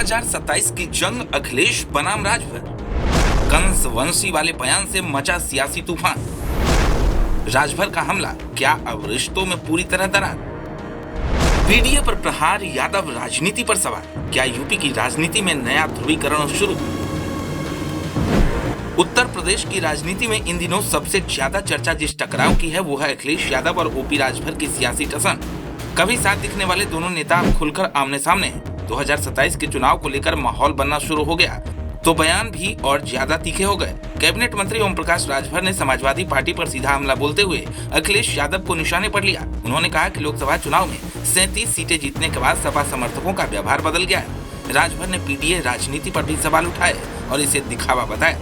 2027 की जंग अखिलेश बनाम राजभर, कंस वंशी वाले बयान से मचा सियासी तूफान, राजभर का हमला, क्या अब रिश्तों में पूरी तरह दरार, पीडीए पर प्रहार, यादव राजनीति पर सवाल, क्या यूपी की राजनीति में नया ध्रुवीकरण शुरू। उत्तर प्रदेश की राजनीति में इन दिनों सबसे ज्यादा चर्चा जिस टकराव की है वो है अखिलेश यादव और ओपी राजभर की सियासी टसन। कभी साथ दिखने वाले दोनों नेता अब खुलकर आमने सामने हैं। 2027 के चुनाव को लेकर माहौल बनना शुरू हो गया तो बयान भी और ज्यादा तीखे हो गए। कैबिनेट मंत्री ओम प्रकाश राजभर ने समाजवादी पार्टी पर सीधा हमला बोलते हुए अखिलेश यादव को निशाने पर लिया। उन्होंने कहा कि लोकसभा चुनाव में 37 सीटें जीतने के बाद सपा समर्थकों का व्यवहार बदल गया है। राजभर ने पीडीए राजनीति पर भी सवाल उठाए और इसे दिखावा बताया।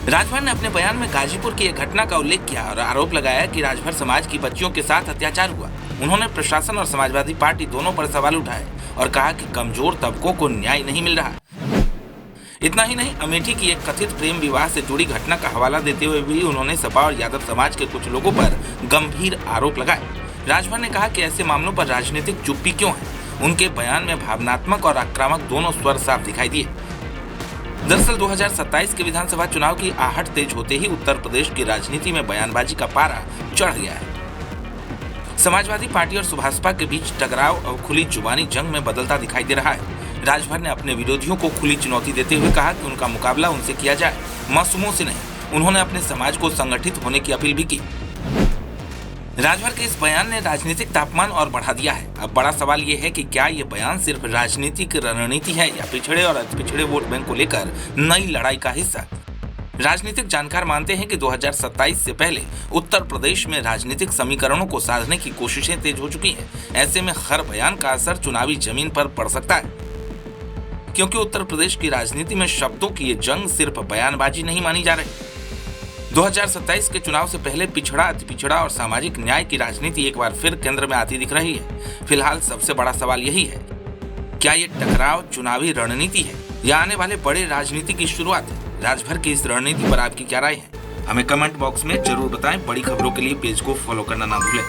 राजभर ने अपने बयान में गाजीपुर की एक घटना का उल्लेख किया और आरोप लगाया कि राजभर समाज की बच्चियों के साथ अत्याचार हुआ। उन्होंने प्रशासन और समाजवादी पार्टी दोनों पर सवाल उठाए और कहा कि कमजोर तबकों को न्याय नहीं मिल रहा। इतना ही नहीं, अमेठी की एक कथित प्रेम विवाह से जुड़ी घटना का हवाला देते हुए भी उन्होंने सपा और यादव समाज के कुछ लोगों पर गंभीर आरोप लगाए। राजभर ने कहा कि ऐसे मामलों पर राजनीतिक चुप्पी क्यों है। उनके बयान में भावनात्मक और आक्रामक दोनों स्वर साफ दिखाई दिए। दरअसल 2027 के विधानसभा चुनाव की आहट तेज होते ही उत्तर प्रदेश की राजनीति में बयानबाजी का पारा चढ़ गया है। समाजवादी पार्टी और सुभाषपा के बीच टकराव और खुली जुबानी जंग में बदलता दिखाई दे रहा है। राजभर ने अपने विरोधियों को खुली चुनौती देते हुए कहा कि उनका मुकाबला उनसे किया जाए, मासूमों से नहीं। उन्होंने अपने समाज को संगठित होने की अपील भी की। राजभर के इस बयान ने राजनीतिक तापमान और बढ़ा दिया है। अब बड़ा सवाल ये है कि क्या ये बयान सिर्फ राजनीतिक रणनीति है या पिछड़े और अतिपिछड़े वोट बैंक को लेकर नई लड़ाई का हिस्सा। राजनीतिक जानकार मानते हैं कि 2027 से पहले उत्तर प्रदेश में राजनीतिक समीकरणों को साधने की कोशिशें तेज हो चुकी हैं। ऐसे में हर बयान का असर चुनावी जमीन पर पड़ सकता है, क्योंकि उत्तर प्रदेश की राजनीति में शब्दों की ये जंग सिर्फ बयानबाजी नहीं मानी जा रही। 2027 के चुनाव से पहले पिछड़ा, अति पिछड़ा और सामाजिक न्याय की राजनीति एक बार फिर केंद्र में आती दिख रही है। फिलहाल सबसे बड़ा सवाल यही है, क्या ये टकराव चुनावी रणनीति है या आने वाले बड़े राजनीति की शुरुआत है। राजभर की इस रणनीति पर आपकी क्या राय है, हमें कमेंट बॉक्स में जरूर बताएं। बड़ी खबरों के लिए पेज को फॉलो करना ना भूलें।